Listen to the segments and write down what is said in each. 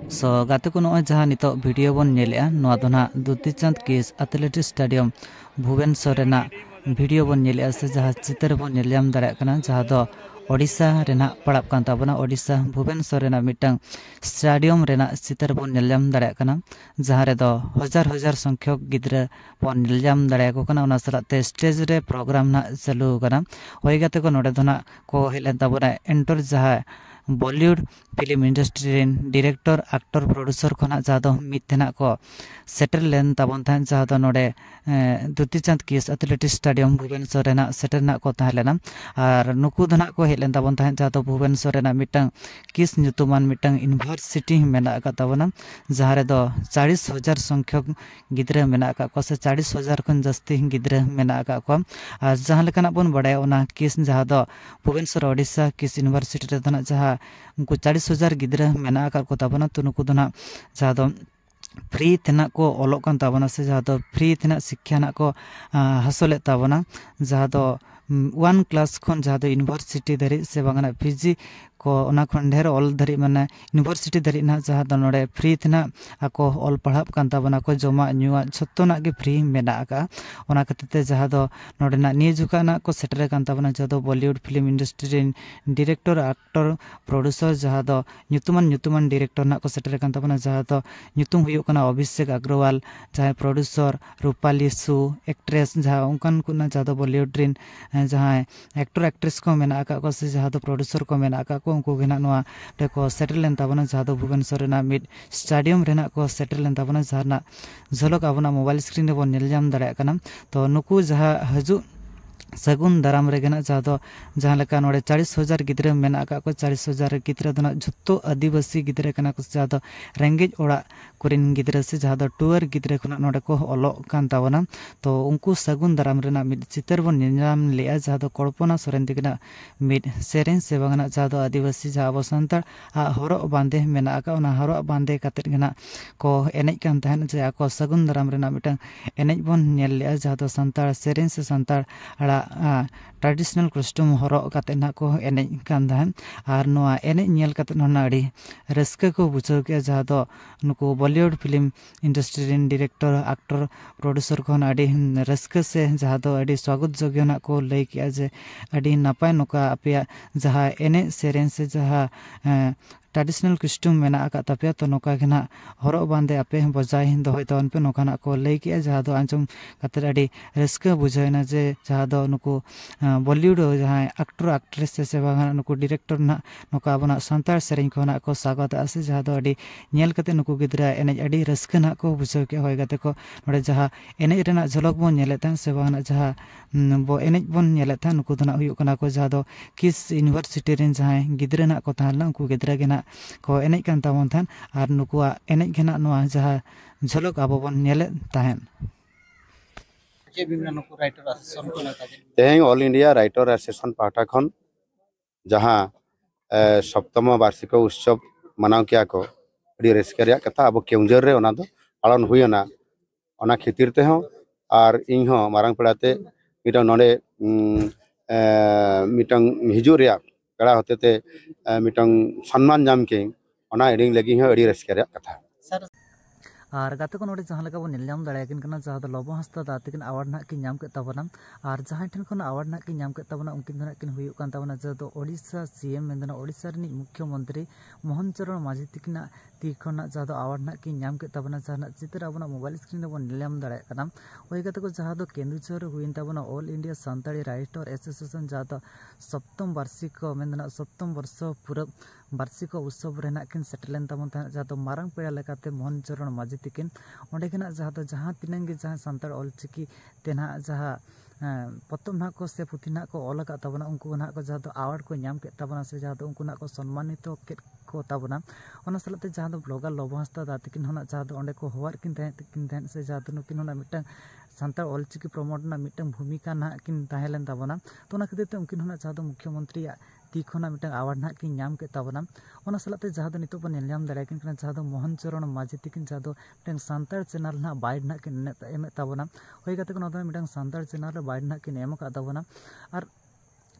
सो गाते को नॉय जहां नितो वीडियो बन नेलेआ नोआ दो ना दुतीचंद किस एथलेटिक स्टेडियम भुवनेश्वर रेना वीडियो बन नेलेआ से जहां चित्र बन नेलियम दारे कना जहां दो ओडिशा रेना पड़ाब कान ताबना ओडिशा भुवनेश्वर रेना मिटंग स्टेडियम रेना चित्र बन नेलियम दारे कना जहां रे दो हजार हजार संख्यक गिद्रा बन नेलियम दारे को कना ओना सलाते स्टेज रे प्रोग्राम ना चालू कना होय गाते को नोडे दोना को हेलेन ताबना एंटर जहां Bollywood film industry director actor producer खना जहाँ मितना को सेटल लेन ताबन था जहाँ नोडे दुतीचंद किस एथलेटिक स्टेडियम भुवनेश्वर रेना सेटल को तहलेना और नुकु धना को हेलेन ताबन था जहाँ भुवनेश्वर रेना मिटंग किस ᱧᱩᱛᱩᱢᱟᱱ मिटंग यूनिवर्सिटी मेना का ताबना जहाँ रे दो 40,000 संख्यक गिद्रा मेना का को से 40,000 खन जस्ती गिद्रा मेना का को और जहाँ लेकाना बन बड़ाय ओना किस जहाँ दो भुवनेश्वर ओडिशा किस यूनिवर्सिटी रे धना जहाँ उनको 40,000 गिद्रा मेना का को ताबना तो नुकु धना जहाँ दो फ्री तेना को ओलोक कान ताबना से जहाँ दो फ्री तेना शिक्षा ना को हासले ताबना जहाँ दो 1 क्लास खन जहाँ दो यूनिवर्सिटी धरी से बांगना पीजी को ओना खन ढेर ऑल धरी माने यूनिवर्सिटी धरी ना जहाँ दो नोडे फ्री तेना आको ऑल पढ़ाब कान ताबना को जमा न्यूआ छत्तो ना के फ्री मेना का ओना खातिर जहाँ दो नोडे ना निये जुका ना को सेटर कान ताबना जहाँ दो Bollywood film industry director actor producer जहाँ दो ᱧᱩᱛᱩᱢᱟᱱ डायरेक्टर ना को सेटर कान ताबना जहाँ दो ᱧᱩᱛᱩᱢ हुयो कना अभिषेक अग्रवाल जहाँ प्रोड्यूसर रूपाली सु एक्ट्रेस जहाँ उनकान को ना जहाँ दो बॉलीवुड रिन जहाँ एक्टर एक्ट्रेस को मेना का को से जहाँ दो प्रोड्यूसर को मेना का को उनको गेना नोआ को सेटल लेन ताबना जहाँ दो भुवनेश्वर रेना मिड स्टेडियम रेना को सेटल लेन ताबना जहाँ ना झलक आबना मोबाइल स्क्रीन रे बन नेल जाम दाड़े कना तो नुकु जहाँ हजू सगुन दाराम रेगना जहाँ दो जहाँ लेका नोडे 40,000 गिद्रा मेना का को 40,000 गिद्रा दो ना झुत्तो आदिवासी गिद्रा कना को जहाँ दो रेंगेज ओड़ा कुरिन गिद्रा से जहाँ दो टूर गिद्रा खुना नोडे को ओलो कान ताबना तो उनको सगुन दाराम रेना मिड चितर बन निजाम लेया जहाँ दो कल्पना सोरेन दिगना मिड सेरेन से बांगना जहाँ दो आदिवासी जहाँ अबो संतार हरो बांधे मेना का ओना हरो बांधे कातेर गना को एनेज कान तहन जे आको सगुन दाराम रेना मिटंग एनेज बन नेल लेया जहाँ दो संतार सेरेन से संतार आड़ा ट्रेडिशनल कस्ट्यूम हरो काते ना को एनेज कान दाहन और नोआ एनेज नेल काते ना अड़ी रस्का को बुझाव के जहाँ दो नुको Bollywood film industry director actor producer को अड़ी रस्का से जहाँ दो अड़ी स्वागत जोग्य ना को लई के जे अड़ी नपाय नोका अपया जहाँ एनेज सेरेन से जहाँ ट्रेडिशनल कस्ट्यूम मेना आका तापया तो नोका गेना हरो बांधे आपे बजाय दोहय तवन पे नोकाना को लई के जहाँ दो आंजम कातर अड़ी रस्का बुझायना जे जहाँ दो नुको बॉलीवुड जहाँ एक्टर एक्ट्रेस से बागान नुको डायरेक्टर ना नोका बना संतार सेरेन को ना को स्वागत आसे जहाँ दो अड़ी नेल कते नुको गिद्रा एनेज अड़ी रस्का ना को बुझाव के होय गाते को नोडे जहाँ एनेज रेना झलक बन नेले तन से बागान जहाँ बो एनेज बन नेले तन नुको दना हुयो कना को जहाँ दो किस यूनिवर्सिटी रेन जहाँ गिद्रा ना को ताहला उनको गिद्रा गेना को एनेज कान ताबन थान और नुकुआ एनेज गेना नोआ जहाँ झलक आबो बन नेले ताहेन तेहें ऑल इंडिया राइटर एसोसिएशन पाटा खन जहाँ सप्तम वार्षिक उत्सव मनाव किया को अड़ी रस्का रेया कथा अब केउंझर रे ओना दो पालन हुयना ओना खितिर ते हो और इन हो मारंग पड़ाते मिटन नोडे मिटन हिजू रेया कड़ा होते ते मिटन सम्मान नाम के ओना एडिंग लगी है अड़ी रस्का रेया कथा और गाते को नोडे जहाँ लेका बन नेलजाम दाड़ेकिन कना जहाँ दो लबो हंसदा दातिकिन अवार्ड ना किन नाम के ताबना और जहाँ ठन खन अवार्ड ना किन नाम के ताबना उनकिन धना किन हुयु कान ताबना जहाँ दो ओडिशा सीएम मेंदना ओडिशा रनी मुख्यमंत्री मोहन चरण माझी तिकिना ती खना जहाँ दो अवार्ड ना किन नाम के ताबना जहाँ चित्र आबना मोबाइल स्क्रीन रे बन नेलजाम दाड़े कना ओय गाते को जहाँ दो केंदुझर हुइन ताबना all India Santali writer association जहाँ दो सप्तम वार्षिक मेंदना सप्तम वर्ष पूरा वार्षिक उत्सव रेना किन सेटलेन ताबन जहाँ दो मारंग पेड़ा लेकाते मोहन चरण माझी तिकिन ओंडे केना जहाँ तिनांग गे जहाँ सान्ताड़ ऑलचिकी तेना जहाँ पतम ना को से पुथि ना को ऑल का ताबना उनको ना को जहाँ दो अवार्ड को नाम के ताबना से जहाँ दो उनको ना को सम्मानित को ताबना ओना सलाते जहाँ दो ब्लॉगर लबो हंसदा दातिकिन होना जहाँ दो ओंडे को होवार किन तहन से जहाँ दो नुकिन होना मिटन सान्ताड़ ऑलचिकी प्रमोट ना मिटन भूमिका ना किन ताहेलेन ताबना तो ओना खातिर ते उनकिन होना जहाँ दो मुख्यमंत्री ती खना मिटन अवार्ड ना किन नाम के ताबना ओना सलाते जहाँ दो नितो बन नेल नाम दाड़े किन जहाँ दो मोहन चरण माझी तिकिन जहाँ दो मिटन सान्ताड़ चैनल ना बाइड ना किन एम ताबना होय गाते को नोदो मिटन सान्ताड़ चैनल रे बाइड ना किन एम का ताबना और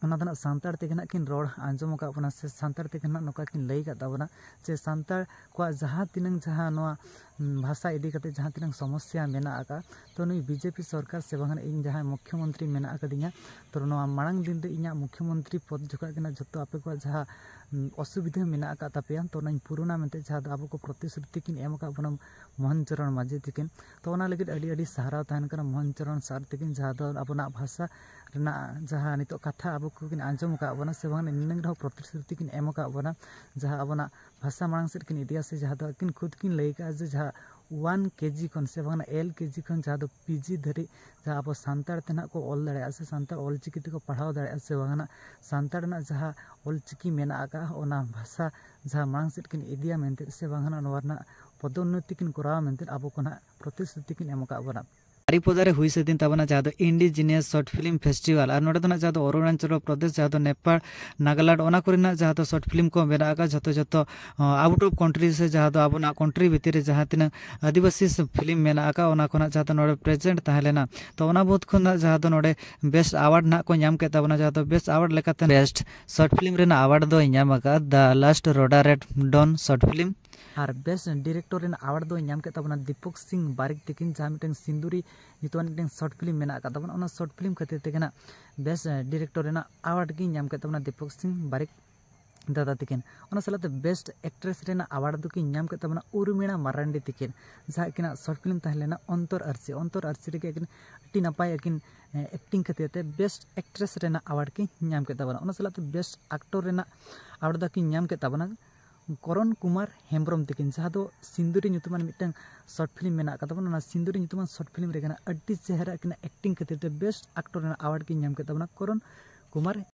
सानताड़ तेगे किन रोड आंजम का से सानताड़ तेगे नौका किन लई का जे सानताड़ को जहाँ तीन जहाँ भाषा इदी करते जहाँ तीन समस्या मेना तो नई बीजेपी सरकार से बांगन इन जहाँ मुख्यमंत्री मेना कदिया तो मांग दिन इन मुख्यमंत्री पद जोका जो आपे को जहाँ असुविधा मेना तापेया तो पुराना मेंते जहाँ अब को प्रतिश्रुति किन एम का मोहन चरण माझी तकिन तो लगे अड़ी सहारा तहन मोहन चरण सार तकिन जहाँ अपना भाषा जहाँ नित कथा अब को आंजम का से निन प्रतिश्रुति किन एम का जहाँ अपना भाषा मांग से किन इदिया से जहाँ किन खुद किन लई का जहाँ 1 kg खन से L kg खन जहाँ PG धरी जहाँ अब सानताड़ तेना को ऑल दाड़े से सानताड़ ऑलचिकी को पढ़ाव दाड़े से सानताड़ जहाँ ऑलचिकी मेना ओना भाषा जहाँ मांग से किन इदिया मेनते से पदोन्नति किन करावा मेनते अब को प्रतिश्रुति किन एम का बारिपदारे हुई से दिन तबना जहाँ इंडिजिनियस शॉर्ट फिल्म फेस्टिवल और नोडे जहाँ अरुणाचल प्रदेश जहाँ नेपाल नागालैंड ओना कोरेना जहाँ शॉर्ट फिल्म को मेरा जो आउट ऑफ कंट्री से जहाँ अब कंट्री भितर जहाँ तीन आदिवासी फिल्म मेना जहाँ नोडे प्रेजेंट तहलेना तो ओना बहुत खुद जहाँ नोडे बेस्ट अवार्ड ना को नाम के तबना जहाँ बेस्ट अवार्ड लेकाते बेस्ट शॉर्ट फिल्म रेना अवार्ड दो नाम the last road red dawn short film और बेस्ट डायरेक्टर रेना अवार्ड दो नाम के तबना दीपक सिंह बारिक तकिन जहाँ मिटन सिंदूरी नितोन शॉर्ट फिल्म मेना का शॉर्ट फिल्म खातिर तेगना बेस्ट डायरेक्टर रेना अवार्ड की नाम के तबना दीपक सिंह बारिक दादा तकिन सालाते बेस्ट एक्ट्रेस रेना अवार्ड दो की नाम के तबना उर्मिला मारांडी तकिन जहाँ किना शॉर्ट फिल्म तहलेना अंतर आरसी रे अति नपाय किन एक्टिंग खातिर बेस्ट एक्ट्रेस रेना अवार्ड की नाम के तबना सालाते बेस्ट एक्टर रेना अवार्ड की नाम के तबना करण कुमार हेम्ब्रम तकिन जहाँ सिंदूरी ᱧᱩᱛᱩᱢᱟᱱ मिटन शॉर्ट फिल्म मेना का सिंदूरी ᱧᱩᱛᱩᱢᱟᱱ शॉर्ट फिल्म रे अति चेहरा एक्टिंग खातिर बेस्ट एक्टर अवार्ड की नाम के करण कुमार